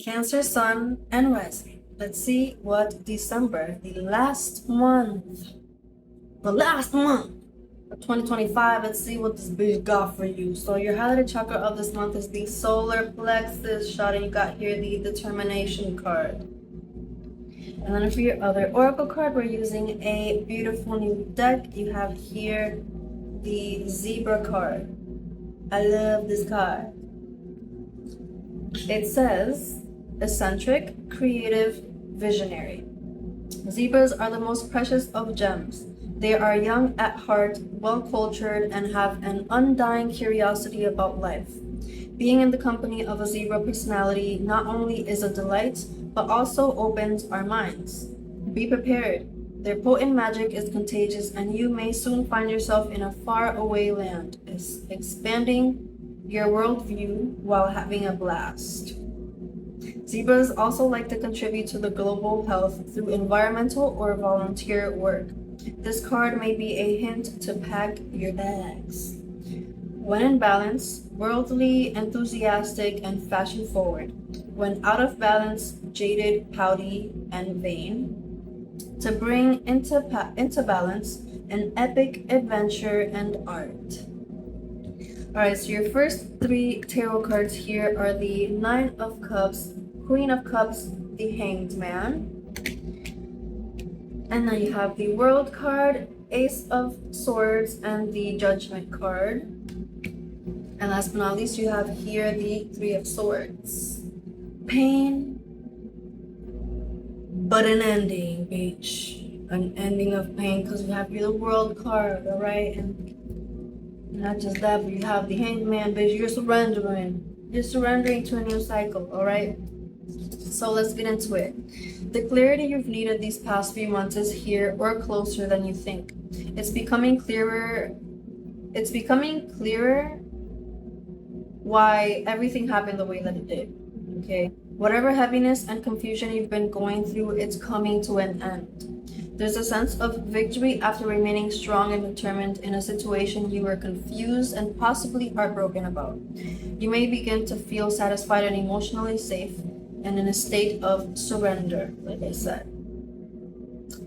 Cancer Sun and Rising. Let's see what December, the last month of 2025, let's see what this bitch got for you. So your highlighted chakra of this month is the solar plexus. Shawty, you got here the determination card. And then for your other oracle card, we're using a beautiful new deck. You have here the zebra card. I love this card. It says eccentric, creative, visionary. Zebras are the most precious of gems. They are young at heart, well-cultured, and have an undying curiosity about life. Being in the company of a zebra personality not only is a delight, but also opens our minds. Be prepared. Their potent magic is contagious, and you may soon find yourself in a faraway land, expanding your worldview while having a blast. Zebras also like to contribute to the global health through environmental or volunteer work. This card may be a hint to pack your bags. When in balance, worldly, enthusiastic, and fashion forward. When out of balance, jaded, pouty, and vain. To bring into balance an epic adventure and art. Alright, so your first three tarot cards here are the Nine of Cups, Queen of Cups, the Hanged Man. And then you have the World card, Ace of Swords, and the Judgment card. And last but not least, you have here the Three of Swords. Pain, but an ending, bitch. An ending of pain, because you have your World card, alright? And not just that, but you have the Hanged Man, bitch. You're surrendering. You're surrendering to a new cycle, alright? So let's get into it. The clarity you've needed these past few months is here or closer than you think. It's becoming clearer why everything happened the way that it did. Okay? Whatever heaviness and confusion you've been going through, it's coming to an end. There's a sense of victory after remaining strong and determined in a situation you were confused and possibly heartbroken about. You may begin to feel satisfied and emotionally safe and in a state of surrender, like I said.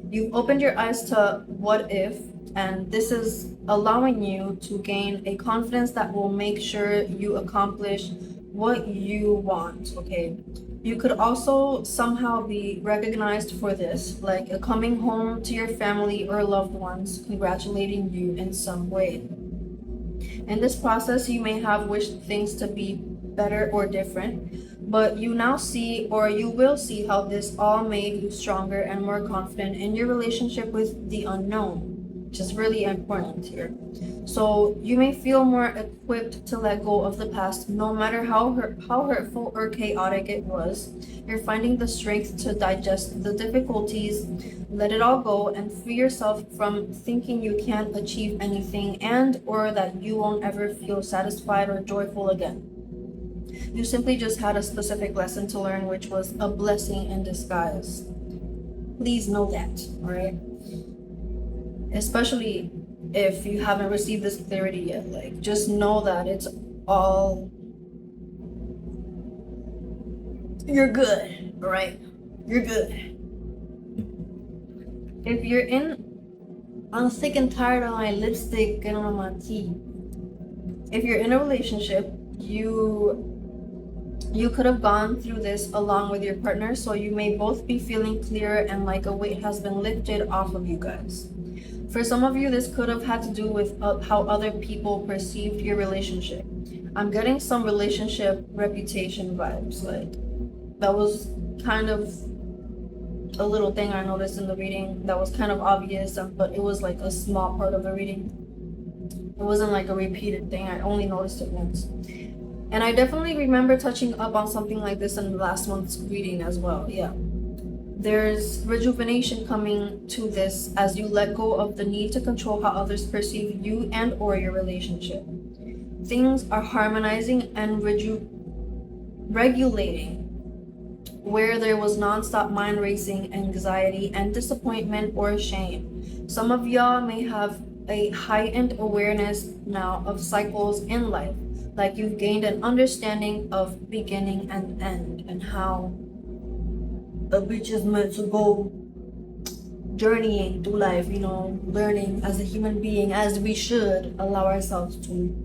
You've opened your eyes to what if, and this is allowing you to gain a confidence that will make sure you accomplish what you want, okay? You could also somehow be recognized for this, like a coming home to your family or loved ones congratulating you in some way. In this process, you may have wished things to be better or different, but you now see, or you will see, how this all made you stronger and more confident in your relationship with the unknown, which is really important here. So you may feel more equipped to let go of the past, no matter how hurtful or chaotic it was. You're finding the strength to digest the difficulties, let it all go, and free yourself from thinking you can't achieve anything and or that you won't ever feel satisfied or joyful again. You simply just had a specific lesson to learn, which was a blessing in disguise. Please know that, all right? Especially if you haven't received this clarity yet, like, just know that it's all, you're good, all right? You're good. If you're I'm sick and tired of my lipstick getting on my teeth. If you're in a relationship, you could have gone through this along with your partner, so you may both be feeling clearer and like a weight has been lifted off of you guys. For some of you, this could have had to do with how other people perceived your relationship. I'm getting some relationship reputation vibes. Like, that was kind of a little thing I noticed in the reading that was kind of obvious, but it was like a small part of the reading. It wasn't like a repeated thing. I only noticed it once. And I definitely remember touching up on something like this in last month's reading as well. Yeah. There's rejuvenation coming to this as you let go of the need to control how others perceive you and or your relationship. Things are harmonizing and regulating where there was nonstop mind racing, anxiety, and disappointment or shame. Some of y'all may have a heightened awareness now of cycles in life, Like you've gained an understanding of beginning and end and how a bitch is meant to go journeying through life, learning as a human being as we should allow ourselves to.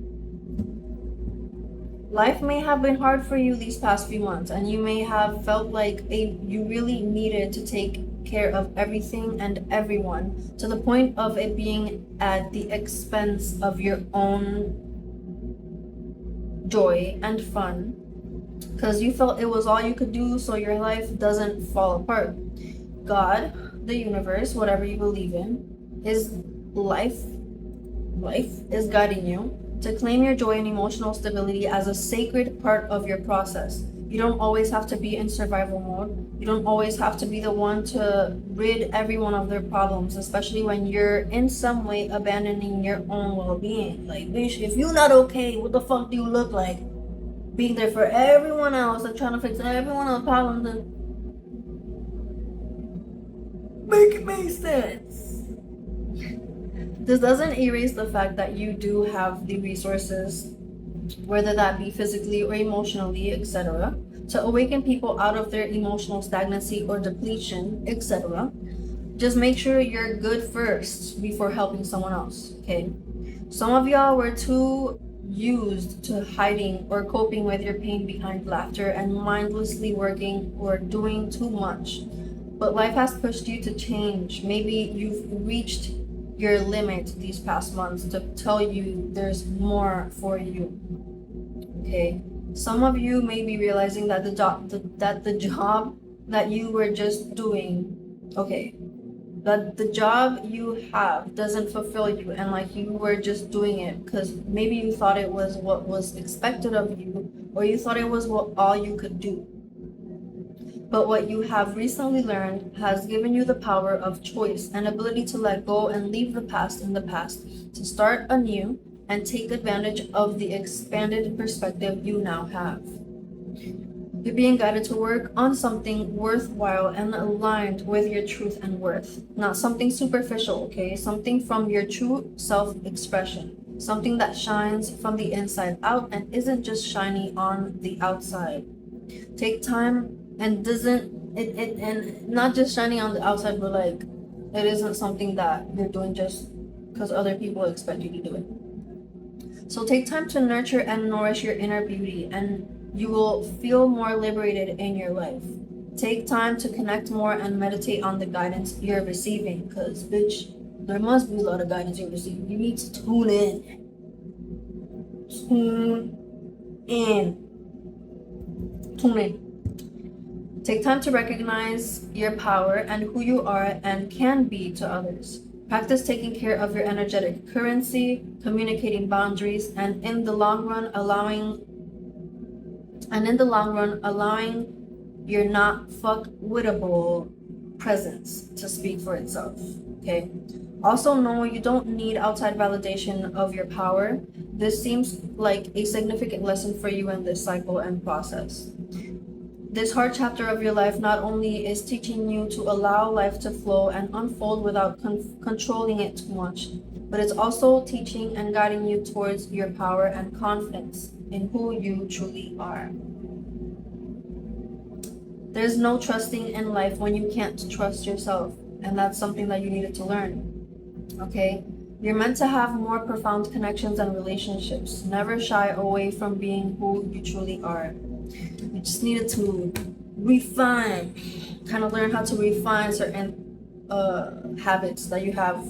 Life may have been hard for you these past few months, and you may have felt like you really needed to take care of everything and everyone to the point of it being at the expense of your own joy and fun, because you felt it was all you could do so your life doesn't fall apart. God, the universe, whatever you believe in, his life is guiding you to claim your joy and emotional stability as a sacred part of your process. You don't always have to be in survival mode. You don't always have to be the one to rid everyone of their problems, especially when you're in some way abandoning your own well-being. Like, bitch, if you're not okay, what the fuck do you look like? Being there for everyone else and trying to fix everyone else's problems and make it make sense. This doesn't erase the fact that you do have the resources, whether that be physically or emotionally, etc., to awaken people out of their emotional stagnancy or depletion, etc. Just make sure you're good first before helping someone else, okay? Some of y'all were too used to hiding or coping with your pain behind laughter and mindlessly working or doing too much. But life has pushed you to change. Maybe you've reached your limit these past months to tell you there's more for you. Okay? Some of you may be realizing that the job that you were just doing, that the job you have doesn't fulfill you, and like you were just doing it because maybe you thought it was what was expected of you, or you thought it was what all you could do. But what you have recently learned has given you the power of choice and ability to let go and leave the past in the past, to start anew and take advantage of the expanded perspective you now have. You're being guided to work on something worthwhile and aligned with your truth and worth. Not something superficial, okay? Something from your true self-expression. Something that shines from the inside out and isn't just shiny on the outside. Take time and and not just shining on the outside, but like it isn't something that you're doing just because other people expect you to do it. So take time to nurture and nourish your inner beauty, and you will feel more liberated in your life. Take time to connect more and meditate on the guidance you're receiving, because bitch, there must be a lot of guidance you're receiving. You need to tune in. Tune in. Take time to recognize your power and who you are and can be to others. Practice taking care of your energetic currency, communicating boundaries, and in the long run allowing your not fuck-wittable presence to speak for itself. Okay? Also know you don't need outside validation of your power. This seems like a significant lesson for you in this cycle and process. This hard chapter of your life not only is teaching you to allow life to flow and unfold without controlling it too much, but it's also teaching and guiding you towards your power and confidence in who you truly are. There's no trusting in life when you can't trust yourself, and that's something that you needed to learn. Okay? You're meant to have more profound connections and relationships. Never shy away from being who you truly are. You just needed to kind of learn how to refine certain habits that you have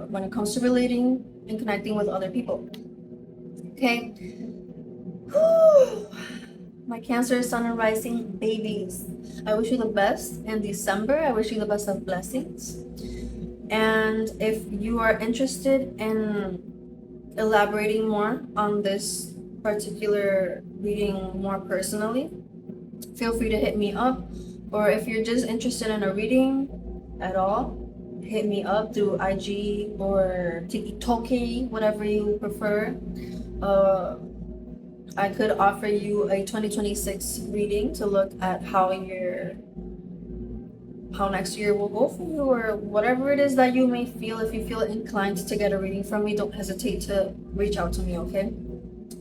when it comes to relating and connecting with other people. Okay? My Cancer, Sun, and Rising babies. I wish you the best in December. I wish you the best of blessings. And if you are interested in elaborating more on this particular reading more personally, feel free to hit me up. Or if you're just interested in a reading at all, hit me up through IG or TikTok, whatever you prefer. I could offer you a 2026 reading to look at how next year will go for you, or whatever it is that you may feel. If you feel inclined to get a reading from me, don't hesitate to reach out to me, okay?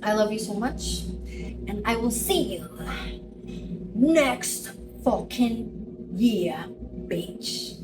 I love you so much. And I will see you next fucking year, bitch.